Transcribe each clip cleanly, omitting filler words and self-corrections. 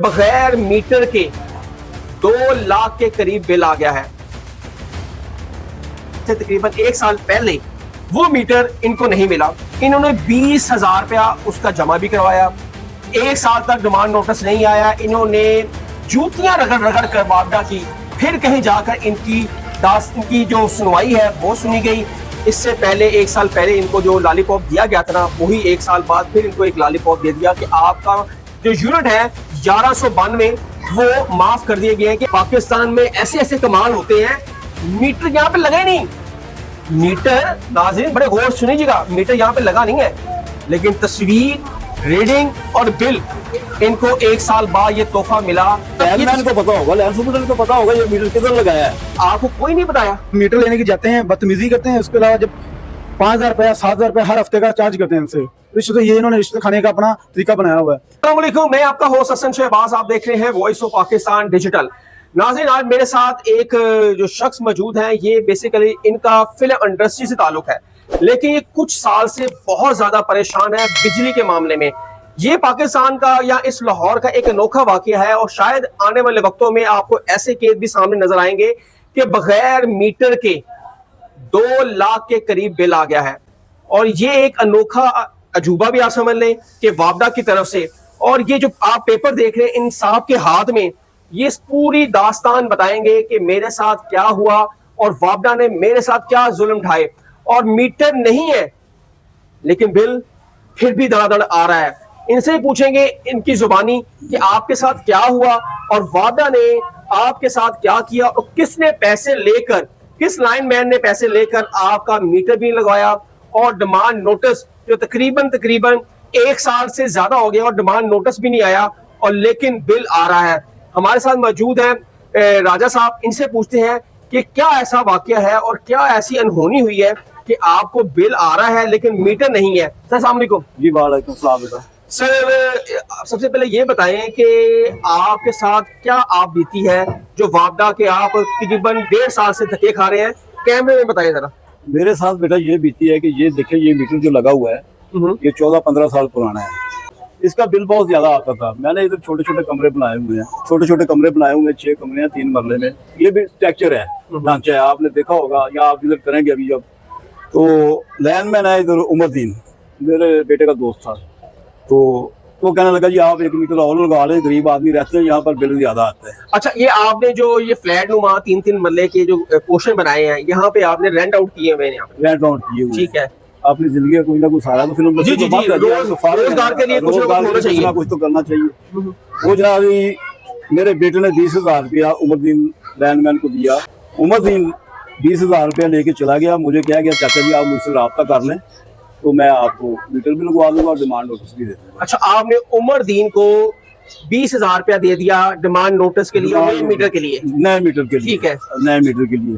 बगैर मीटर के 2 लाख के करीब बिल आ गया है। तकरीबन 1 साल पहले वो मीटर इनको नहीं मिला। इन्होंने 20,000 रुपया उसका जमा भी करवाया। 1 साल तक डिमांड नोटिस नहीं आया। इन्होंने जूतियां रगड़ रगड़ कर वापदा की। फिर कहीं जाकर इनकी जो सुनवाई है वो सुनी गई। इससे पहले 1 साल पहले इनको जो लॉलीपॉप दिया गया था ना, वही 1 साल बाद फिर इनको एक लॉलीपॉप दे दिया कि आपका जो यूनिट है 1192 वो माफ कर दिए गए हैं। कि पाकिस्तान में ऐसे ऐसे कमाल होते हैं, मीटर यहाँ पे लगे नहीं। मीटर नाज़रीन बड़े गौर सुनिएगा, मीटर यहाँ पे लगा नहीं है, लेकिन तस्वीर, रीडिंग और बिल इनको 1 साल बाद ये तोहफा मिला। लैंडमैन को पता होगा, लैंड सुपरडेंट को पता होगा ये मीटर किधर लगाया है। आपको कोई नहीं बताया? मीटर लेने की जाते हैं, बदतमीजी करते हैं। उसके अलावा जब 5,000 रुपया 7,000 रुपया हर हफ्ते का चार्ज करते हैं इनसे। रिश्वत तो ये इन्होंने रिश्वत खाने का अपना तरीका बनाया हुआ है। अस्सलाम वालेकुम, मैं आपका होस्ट हसन शहबाज, आप देख रहे हैं वॉइस ऑफ पाकिस्तान डिजिटल। नाज़रीन, आज मेरे साथ एक जो शख्स मौजूद है, ये बेसिकली इनका फिल्म इंडस्ट्री से ताल्लुक है, लेकिन ये कुछ साल से बहुत ज्यादा परेशान है बिजली के मामले में। ये पाकिस्तान का या इस लाहौर का एक अनोखा वाकया है और शायद आने वाले वक्तों में आपको ऐसे केस भी सामने नजर आएंगे कि बगैर मीटर के 2 लाख के करीब बिल आ गया है। और ये एक अनोखा अजूबा भी आप समझ लें कि वापदा की तरफ से। और ये जो आप पेपर देख रहे हैं, इन साहब के हाथ में ये पूरी दास्तान बताएंगे कि मेरे साथ क्या हुआ और वापदा ने मेरे साथ क्या जुल्म ढाए। और मीटर नहीं है लेकिन बिल फिर भी धड़ाधड़ आ रहा है। इनसे पूछेंगे इनकी जुबानी कि आपके साथ क्या हुआ और वापदा ने आपके साथ क्या किया और किसने पैसे लेकर, किस लाइनमैन ने पैसे लेकर आपका मीटर भी लगवाया और डिमांड नोटिस जो तकरीबन 1 साल से ज्यादा हो गया और डिमांड नोटिस भी नहीं आया और लेकिन बिल आ रहा है। हमारे साथ मौजूद है राजा साहब। इनसे पूछते हैं कि क्या ऐसा वाकया है और क्या ऐसी अनहोनी हुई है कि आपको बिल आ रहा है लेकिन मीटर नहीं है। सर अस्सलाम वालेकुम। जी वालेकुम सलाम बेटा। सर सबसे पहले ये बताएं कि आपके साथ क्या आप बीती है जो वापदा के आप तकरीबन 1.5 साल से धक्के खा रहे हैं, कैमरे में बताइए जरा। मेरे साथ बेटा ये बीती है कि ये देखे, ये मीटर जो लगा हुआ है ये 14-15 साल पुराना है। इसका बिल बहुत ज्यादा आता था। मैंने इधर छोटे छोटे कमरे बनाए हुए हैं, 6 कमरे हैं 3 मरले में। ये भी स्ट्रक्चर है, ढांचा है, आपने देखा होगा या आप इधर करेंगे अभी जब। तो लैंडमैन है इधर उमरदीन, मेरे बेटे का दोस्त था। तो वो कहने लगा जी आप 1 मीटर और लगा लें, गरीब आदमी रहते हैं यहाँ पर, बिल ज्यादा आता है। अच्छा, ये आपने जो ये फ्लैट नुमा 3-3 मरले के जो पोर्शन बनाए हैं, यहाँ पे आपने रेंट आउट किए हुए हैं? रेंट आउट किए हुए, ठीक है। अपनी जिंदगी का कोई ना कोई सहारा तो फिल्म रोजगार के लिए कुछ तो करना चाहिए। वो जनाब मेरे बेटे ने 20,000 रुपया उमरदीन लैंडमैन को दिया। उमरदीन 20,000 रुपया लेके चला गया। मुझे क्या गया, चाचा जी आप मुझसे रब्ता कर लें तो मैं आपको मीटर भी लगवा दूंगा और डिमांड नोटिस भी दे दूंगा। अच्छा, आपने उमरदीन को 20,000 रुपया दे दिया डिमांड नोटिस के लिए, नए मीटर के लिए? नए मीटर के लिए, ठीक है। नए मीटर के लिए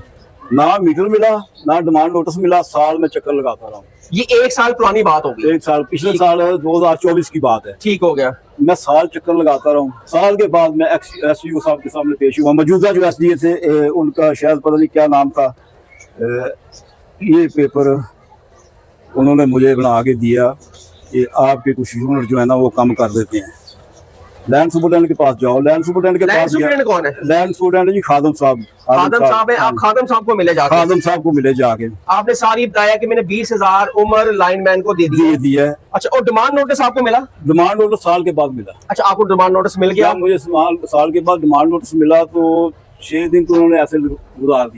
ना मीटर मिला ना डिमांड नोटिस मिला। साल में चक्कर लगाता रहा हूँ। ये 1 साल पुरानी बात होगी? 1 साल, पिछले साल 2024 की बात है। ठीक हो गया। मैं साल चक्कर लगाता रहा हूँ। साल के बाद मैं SDO साहब के सामने पेश हुआ। मौजूदा जो SDO थे उनका शायद पता नहीं क्या नाम था। ये पेपर उन्होंने मुझे बना के दिया कि आपके कुछ यूनिट जो है ना वो कम कर देते हैं। लैंड सुपरडेंट के पास जाओ। लैंड सुपरडेंट के पास कौन है? लैंड सुपरडेंट जी खादम साहब। खादम साहब है। आप खादम साहब को मिले जाके? खादम साहब को मिले जाके। आपने सारी बताया कि मैंने 20,000 उमर लाइनमैन को दे दिया। अच्छा, और डिमांड नोटिस आपको मिला? डिमांड नोटिस साल के बाद मिला। अच्छा, आपको डिमांड नोटिस मिल गया? मुझे साल के बाद डिमांड नोटिस मिला तो 6 दिन तो उन्होंने ऐसे गुजार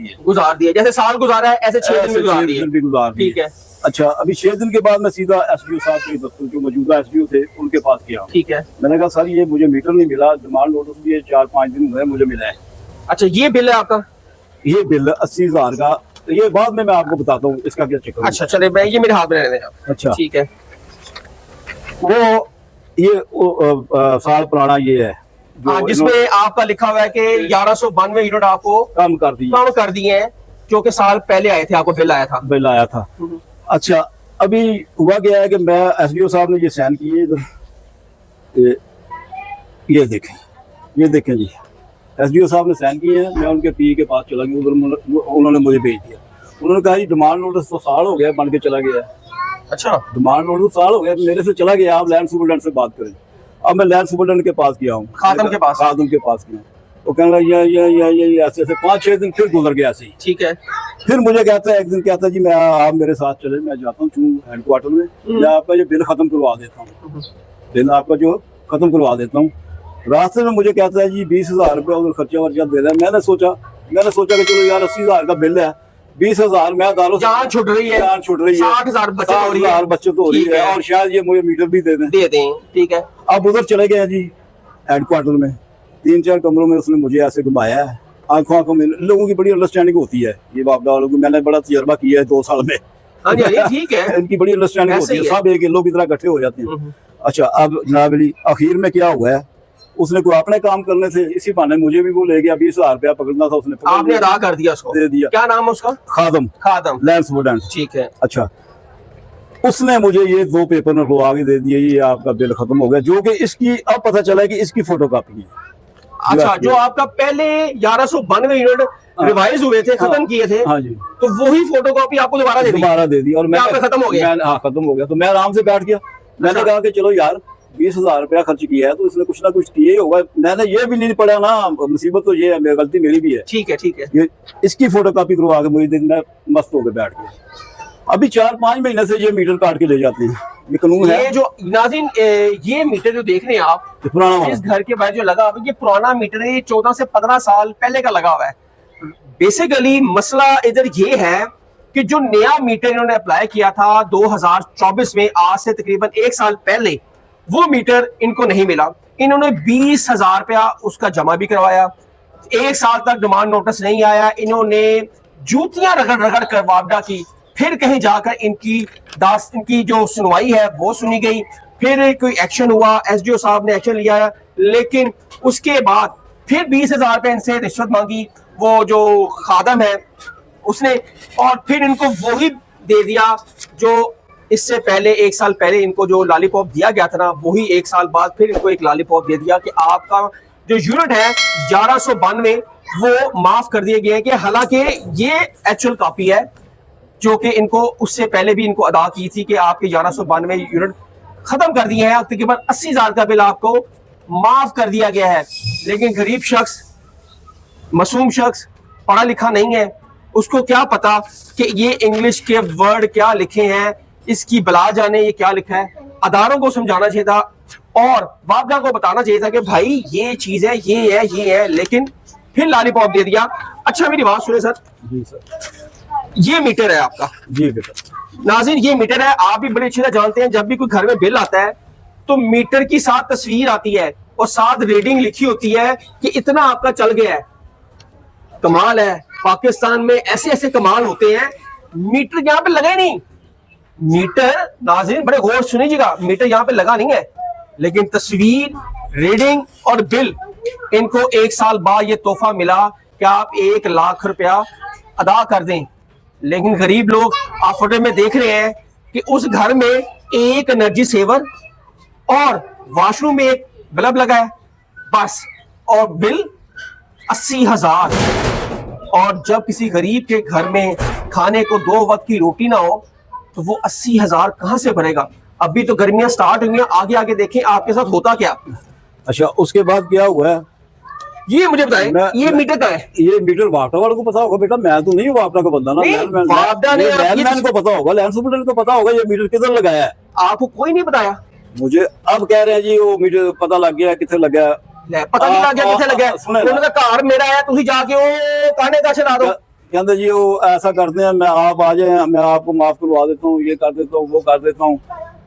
दिए। जैसे साल गुजारा है ऐसे 6 दिन भी गुजार दिए। ठीक है। अच्छा, अभी 6 दिन के बाद मैं सीधा SDO साहब के दफ्तर, जो मौजूदा SDO थे, उनके पास गया। ठीक है। मैंने कहा सर ये मुझे मीटर नहीं मिला, डिमांड नोटिस भी 4-5 दिन हुए मुझे मिला है। अच्छा, ये बिल है आपका? ये बिल 80,000 का। ये बाद में मैं आपको बताता हूँ इसका क्या चक्कर। अच्छा चले, मैं ये मेरे हाथ में रहने दें। अच्छा ठीक है। वो ये साल पुराना ये है जिसमें आपका लिखा हुआ है कि 1192 यूनिट आपको कम कर दिए हैं, जो कि साल पहले आए थे, आपको बिल आया था। अच्छा, अभी हुआ गया है कि मैं SDO साहब ने ये साइन किए इधर, ये देखें जी, SDO साहब ने साइन किए हैं। मैं उनके PA के पास चला गया, उधर उन्होंने मुझे भेज दिया। उन्होंने कहा जी डिमांड नोटिस तो साल हो गया बन के चला गया है। अच्छा, डिमांड नोटिस साल हो गया मेरे से चला गया, आप लैंड सुपरडेंट से बात करें। अब मैं लैंड सुपरडेंट के पास गया हूँ, खादम के पास गया। वो कहना ये ऐसे 5-6 दिन फिर गुजर गया ऐसे ही। ठीक है। फिर मुझे कहता है, एक दिन कहता है जी मैं आप मेरे साथ चले, मैं जाता हूँ हेडक्वार्टर में, मैं आपका जो बिल खत्म करवा देता हूँ, बिल आपका जो खत्म करवा देता हूँ। रास्ते में मुझे कहता है जी 20,000 रुपया उधर खर्चा वर्चा दे रहा है। मैंने सोचा कि चलो यार 80,000 का बिल है, 20,000 मैं दारों जान छुट रही है, 60,000 बचत हो रही है, और शायद ये मुझे मीटर भी दे दें। ठीक है। अब उधर चले गए जी हेडक्वार्टर में, 3-4 कमरों में उसने मुझे ऐसे घुमाया है। आंखों में लोगों की बड़ी अंडरस्टैंडिंग होती है, ये बाप वालों की मैंने बड़ा तजर्बा किया है 2 साल में। हाँ जी, ठीक है। इनकी बड़ी अंडरस्टैंडिंग होती है, सब एक लोग की तरह इकट्ठे हो जाते हैं। अच्छा, अब जनाब अली आखिर में क्या हुआ है, उसने कोई अपने काम करने से इसी बहाने मुझे भी वो ले गया, 20,000 रुपया पकड़ना था उसने, आपने अदा कर दिया उसको, दे दिया। क्या नाम है उसका? खादम लैंड सुपरडेंट। ठीक है। अच्छा, उसने मुझे ये 2 पेपर निकलवा के दे दिए, ये आपका बिल खत्म हो गया, जो कि इसकी अब पता चला कि इसकी फोटोकॉपी है। अच्छा, जो आपका पहले 1192 यूनिट रिवाइज हुए थे, खत्म किए थे, हाँ जी, तो वही फोटोकॉपी आपको दोबारा दे दी और मैं खत्म हो गया। हाँ, खत्म हो गया। तो मैं आराम से बैठ गया। मैंने कहा कि चलो यार 20,000 रुपया खर्च किया है तो इसने कुछ ना कुछ किया ही होगा। मैंने ये भी नहीं पढ़ा ना, मुसीबत तो ये है, गलती मेरी भी है। ठीक है, ठीक है। ये इसकी फोटोकॉपी करवा के मुझे दिन में मस्त होकर बैठ गया। अभी 4-5 महीने से ये मीटर काट के ले जाते हैं, ये कानून है। ये जो नाज़रीन ये मीटर जो देख रहे हैं आप, पुराना इस घर के बाहर जो लगा हुआ है, ये पुराना मीटर है, 14 से 15 साल पहले का लगा हुआ है। बेसिकली मसला इधर ये है कि जो नया मीटर इन्होंने अप्लाई किया था 2024 में, आज से तकरीबन 1 साल पहले, वो मीटर इनको नहीं मिला। इन्होंने 20,000 रुपया उसका जमा भी करवाया, 1 साल तक डिमांड नोटिस नहीं आया। इन्होंने जूतियां रगड़ कर वापडा की, फिर कहीं जाकर इनकी जो सुनवाई है वो सुनी गई, फिर कोई एक्शन हुआ, एसडीओ साहब ने एक्शन लिया, लेकिन उसके बाद फिर 20,000 रुपए इनसे रिश्वत मांगी वो जो खादम है उसने, और फिर इनको वही दे दिया जो इससे पहले 1 साल पहले इनको जो लॉलीपॉप दिया गया था ना, वही 1 साल बाद फिर इनको एक लॉलीपॉप दे दिया कि आपका जो यूनिट है 1192 वो माफ कर दिए गए हैं। कि हालांकि ये एक्चुअल कॉपी है जो कि इनको उससे पहले भी इनको अदा की थी कि आपके 1192 यूनिट खत्म कर दिए हैं, तकरीबन 80,000 का बिल आपको माफ कर दिया गया है। लेकिन गरीब शख्स, मासूम शख्स, पढ़ा लिखा नहीं है, उसको क्या पता कि ये इंग्लिश के वर्ड क्या लिखे हैं, इसकी बला जाने ये क्या लिखा है। अदारों को समझाना चाहिए था और वापडा को बताना चाहिए था कि भाई ये चीज है, ये है, लेकिन फिर लॉलीपॉप दे दिया। अच्छा, मेरी बात सुने सर। जी सर। ये मीटर है आपका? जी बेटा। नाज़रीन, ये मीटर है, आप भी बड़े अच्छे से जानते हैं, जब भी कोई घर में बिल आता है तो मीटर की साथ तस्वीर आती है और साथ रीडिंग लिखी होती है कि इतना आपका चल गया है। कमाल है, पाकिस्तान में ऐसे ऐसे कमाल होते हैं। मीटर यहाँ पे लगा ही नहीं। मीटर, नाज़रीन बड़े गौर सुनिएगा, मीटर यहाँ पे लगा नहीं है, लेकिन तस्वीर, रीडिंग और बिल, इनको 1 साल बाद ये तोहफा मिला कि आप 1 लाख रुपया अदा कर दें। लेकिन गरीब लोग, आप फोटो में देख रहे हैं कि उस घर में एक एनर्जी सेवर और वॉशरूम में एक बल्ब लगा है बस, और बिल 80,000। और जब किसी गरीब के घर में खाने को 2 वक्त की रोटी ना हो तो वो 80,000 कहां से भरेगा। अभी तो गर्मियां स्टार्ट हुई हैं, आगे आगे देखें आपके साथ होता क्या। अच्छा, उसके बाद क्या हुआ है ये मुझे बताएं, ये मीटर का है? ये मीटर वापडा वालों को पता होगा बेटा, मैं तो नहीं हूँ वापडा का बंदा ना। लैंडमैन को पता होगा, लैंड सुपरडेंट को पता होगा ये मीटर किधर लगाया है। आपको कोई नहीं बताया? मुझे अब कह रहे हैं जी वो मीटर पता लग गया, कितने लगा, पता नहीं लग गया कितने लगा। उन्होंने कहा घर मेरा है, तुम जाके वो कहने का चला दो। कहते जी वो ऐसा करते हैं, मैं आप आ जाए, मैं आपको माफ करवा देता हूँ, ये कर देता हूँ, वो कर देता हूँ।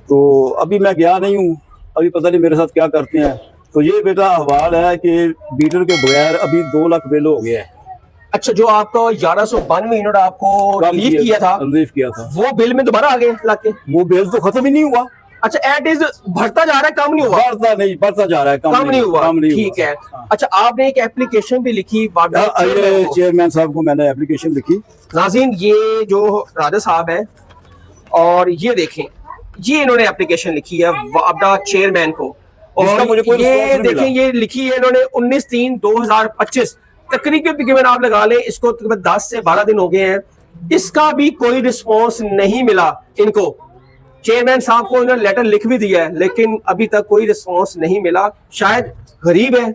तो अभी मैं गया नहीं हूँ, अभी पता नहीं मेरे साथ क्या करते हैं। तो ये बेटा अहवाल है कि मीटर के बगैर अभी 2 लाख बिल हो गया है। अच्छा, जो आपका 1192 यूनिट आपको रिलीव किया था, वो बिल में दोबारा आ गए लाख के? वो बिल तो खत्म ही नहीं हुआ। अच्छा, एट इज बढ़ता जा रहा है, कम नहीं हुआ? बढ़ता जा रहा है, कम नहीं हुआ। ठीक है। अच्छा, आपने एक एप्लीकेशन भी लिखी चेयरमैन साहब को, मैंने एप्लीकेशन लिखी। नाज़रीन, ये जो राजा साहब है और ये देखें, ये इन्होंने एप्लीकेशन लिखी है वापडा चेयरमैन को, और मुझे ये देखें ये लिखी है इन्होंने 19/3/2025, तकरीबन आप लगा लें इसको 10 से 12 दिन हो गए हैं, इसका भी कोई रिस्पॉन्स नहीं मिला इनको। चेयरमैन साहब को इन्होंने लेटर लिख भी दिया है, लेकिन अभी तक कोई रिस्पॉन्स नहीं मिला। शायद गरीब है,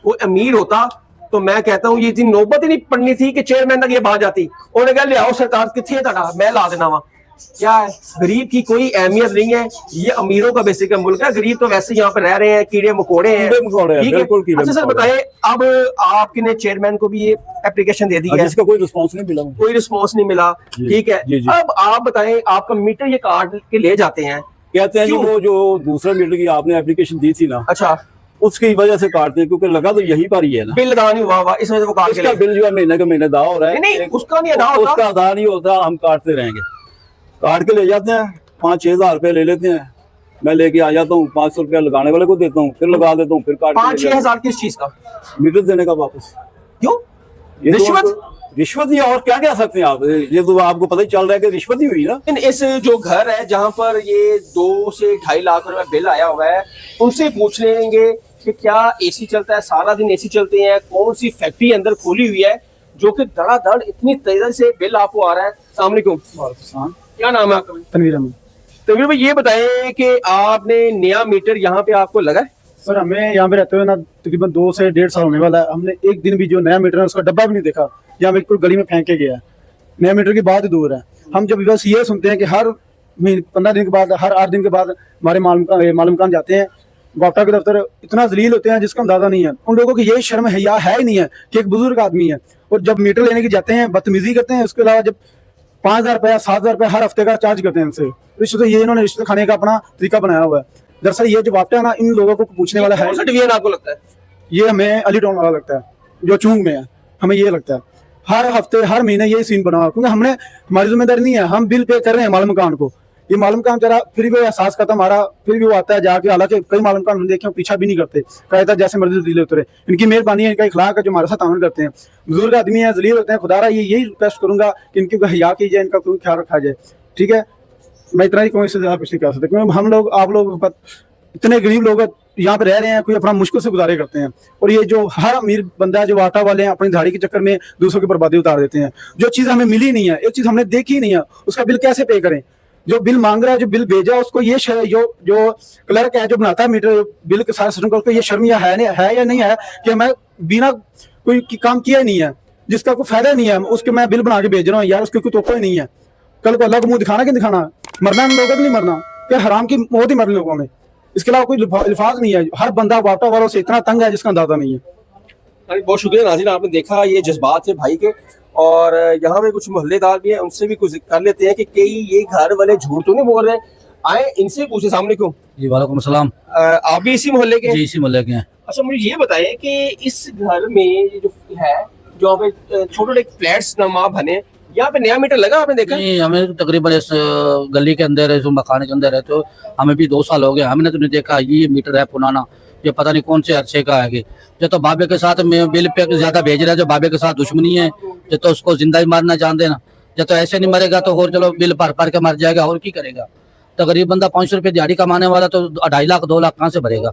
वो अमीर होता तो मैं कहता हूँ ये दिन नौबत ही नहीं पड़नी थी कि चेयरमैन तक ये बात जाती। उन्होंने कहा ले आओ सरकार कितने तड़ा मैं ला देना वहां। क्या है, गरीब की कोई अहमियत नहीं है, ये अमीरों का बेसिक मुल्क है। गरीब तो वैसे यहाँ पे रह रहे हैं, कीड़े मकोड़े हैं। ठीक है, अच्छा सर बताए, अब आपने चेयरमैन को भी ये एप्लीकेशन दे दी है, जिसका कोई रिस्पॉन्स नहीं मिला, कोई रिस्पॉन्स नहीं मिला। ठीक है, अब आप बताएं, आपका मीटर ये काट के ले जाते हैं, कहते हैं कि वो जो दूसरा मीटर की आपने एप्लीकेशन दी थी ना, अच्छा उसकी वजह से काटते हैं, क्योंकि लगा तो यहीं पर ही है ना, बिल अदा नहीं हुआ, इस वजह से वो काट के इसका बिल जो है महीने का महीने अदा हो रहा है। नहीं उसका नहीं अदा होता, उसका अदा नहीं होता, हम काटते रहेंगे। काट के ले जाते हैं, 5-6 हज़ार रुपए ले लेते हैं। मैं लेके आ जाता हूँ, 500 रुपया लगाने वाले को देता हूँ, फिर लगा देता हूँ, फिर काट 5-6 हज़ार किस चीज का? मीटर देने का वापस। क्यों? ये तो रिश्वत? रिश्वत ही, और क्या कह सकते हैं आप, ये तो आपको पता ही चल रहा है कि रिश्वत ही हुई ना। इस जो घर है जहाँ पर ये 2 से 2.5 लाख रुपए बिल आया हुआ है, उनसे पूछ लेंगे कि क्या एसी चलता है, सारा दिन एसी चलते हैं, कौन सी फैक्ट्री अंदर खोली हुई है जो कि धड़ाधड़ इतनी तेजी से बिल आपको आ रहा है। अस्सलाम वालेकुम, क्या नाम है आपका? तनवीर अहमद। तनवीर भाई ये बताएं कि आपने नया मीटर यहाँ पे आपको लगा है? सर हमें यहाँ पे रहते हुए ना तकरीबन 2 से 1.5 साल होने वाला है। हमने एक दिन भी जो नया मीटर है उसका डब्बा भी नहीं देखा, यहाँ बिल्कुल गली में फेंक के गया है। नया मीटर की बात ही दूर है। हम जब बस ये सुनते हैं कि हर 15 दिन के बाद, हर 8 दिन के बाद हमारे मालूम खान जाते हैं वापटा के दफ्तर, इतना जलील होते हैं जिसका अंदाजा नहीं है। उन लोगों को ये शर्म है या है ही नहीं है कि एक बुजुर्ग आदमी है और जब मीटर लेने के जाते हैं बदतमीजी करते हैं। उसके अलावा जब 5,000 रुपया 7,000 रुपया हर हफ्ते का चार्ज करते हैं इनसे। रिश्वत, ये इन्होंने रिश्वत खाने का अपना तरीका बनाया हुआ है। दरअसल ये जो वापटा है ना, इन लोगों को पूछने वाला है। डिवीजन आपको लगता है? ये हमें अली टाउन वाला लगता है, जो चूंग में है। हमें ये लगता है हर हफ्ते हर महीने ये सीन बना हुआ, क्योंकि हमने हमारी जिम्मेदारी नहीं है, हम बिल पे कर रहे हैं मालूम खान को। ये मालूम खान जरा फिर भी एहसास करता हमारा, फिर भी वो आता है जाके, हालांकि कई मालूम खान देखे पीछा भी नहीं करते, कहता जैसे मर्जी दिले उतरे। इनकी मेहरबानी है, इनका इखलाक है जो हमारे साथ आमल करते हैं। बुजुर्ग आदमी है, जलील होते हैं। खुदारा यही रिक्वेस्ट करूंगा कि इनकी हया की जाए, इनका कोई ख्याल रखा जाए। ठीक है, मैं इतना ही कहूँ, इससे ज्यादा कुछ नहीं कर सकता, क्योंकि हम लोग, आप लोग इतने गरीब लोग यहाँ पे रह रहे हैं, कोई अपना मुश्किल से गुजारे करते हैं। और ये जो हर अमीर बंदा है, जो आटा वाले हैं, अपनी दाढ़ी के चक्कर में दूसरों की बर्बादी उतार देते हैं। जो चीज़ हमें मिली नहीं है, एक चीज़ हमने देखी नहीं है, उसका बिल कैसे पे करें? जो बिल मांग रहा है, जो बिल भेजा उसको, ये जो क्लर्क है जो बनाता है मीटर बिल के सारे सिस्टम का, उसको ये शर्म या है या नहीं है कि मैं बिना कोई काम किया नहीं है, जिसका कोई फायदा नहीं है, उसके मैं बिल बना के भेज रहा हूँ यार, उसकी कोई तोको ही नहीं है। कल को अल्लाह को मुंह दिखाना कि दिखाना, मरना हम लोगों को नहीं मरना, क्या हराम की मौत ही मरने लोगों में, इसके अलावा कोई अल्फाज नहीं है। हर बंदा वापटा वालों से इतना तंग है जिसका अंदाजा नहीं है। बहुत शुक्रिया नाज़रीन, आपने देखा ये जज्बात थे भाई के। और यहाँ पे कुछ मोहल्लेदार भी हैं, उनसे भी कुछ कर लेते हैं कि कई ये घर वाले झूठ तो नहीं बोल रहे। आए इनसे पूछे। सामने क्यों जी, वालेकुम सलाम। आप भी इसी मोहल्ले के? जी, इसी मोहल्ले के हैं। अच्छा मुझे ये बताएं कि इस घर में ये जो है, जो पे छोटे छोटे फ्लैट्स नमा बने, यहाँ पे नया मीटर लगा आपने देखा? नहीं, हमें तो तकरीबन इस गली के अंदर है, जो मकान के अंदर है, तो हमें भी 2 साल हो गए, हमने तो नहीं देखा। ये मीटर है पुराना, ये पता नहीं कौन से अरसे का है। जो तो बाबे के साथ में बिल पे ज्यादा भेज रहा है, जो बाबे के साथ दुश्मनी है, जो तो उसको जिंदा ही मारना चाहते हैं ना। जो तो ऐसे नहीं मरेगा तो और चलो बिल भर के मर जाएगा, और की करेगा? तो गरीब बंदा 500 रुपये दिहाड़ी कमाने वाला तो 2.5 लाख 2 लाख कहाँ से भरेगा?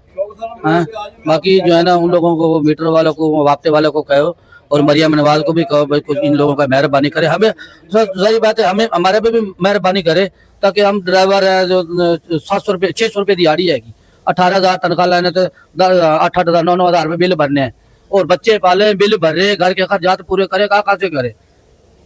बाकी जो है ना, उन लोगों को, मीटर वालों को, वापते वालों को कहो, और मरियम नवाज को भी कहो भाई कुछ इन लोगों का मेहरबानी करे। हमें सही बात है, हमें हमारे पे भी मेहरबानी करे, ताकि हम ड्राइवर है जो 700 रुपये 600 रुपये दिहाड़ी है, 18,000 तनख्वाह लेने तो 8,000 9,000 रुपये बिल भरने हैं, और बच्चे पाले बिल भर रहे, घर के खर्चात पूरे करे, कहाँ से करे?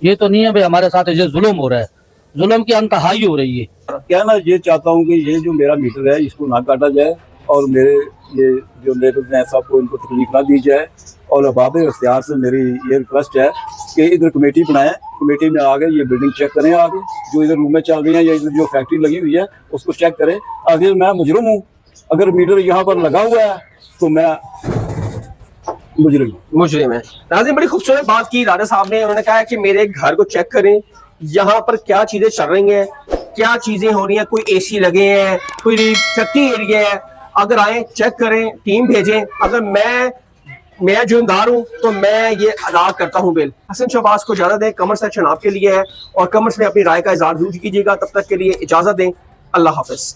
ये तो नहीं है भाई, हमारे साथ ये जुल्म हो रहा है, जुल्म की अंतहाई हो रही है। क्या ना, ये चाहता हूँ कि ये जो मेरा मीटर है इसको ना काटा जाए, और मेरे ये जो लेबर्स हैं सबको इनको तकलीफ ना दी जाए। और अहबाब इख्तियार से मेरी ये रिक्वेस्ट है कि इधर कमेटी बनाएं, कमेटी में आगे ये बिल्डिंग चेक करें, आगे जो इधर रूमें चल रही हैं या इधर जो फैक्ट्री लगी हुई है उसको चेक करें। आगे मैं मुजरिम हूँ, अगर मीटर यहाँ पर लगा हुआ है तो मैं मुजरिम है। नाज़रीन बड़ी खूबसूरत बात की राजा साहब ने, उन्होंने कहा कि मेरे घर को चेक करें, यहाँ पर क्या चीजें चल रही हैं, क्या चीजें हो रही हैं, कोई एसी लगे हैं, कोई फैक्ट्री एरिया है, अगर आए चेक करें, टीम भेजें। अगर मैं जुर्मदार हूँ तो मैं ये अदा करता हूँ बिल। हसन शहबाज को इजाजत दें, कमेंट सेक्शन आपके लिए है, और कमेंट्स में अपनी राय का इज़हार जरूर कीजिएगा। तब तक के लिए इजाजत दें, अल्लाह हाफिज।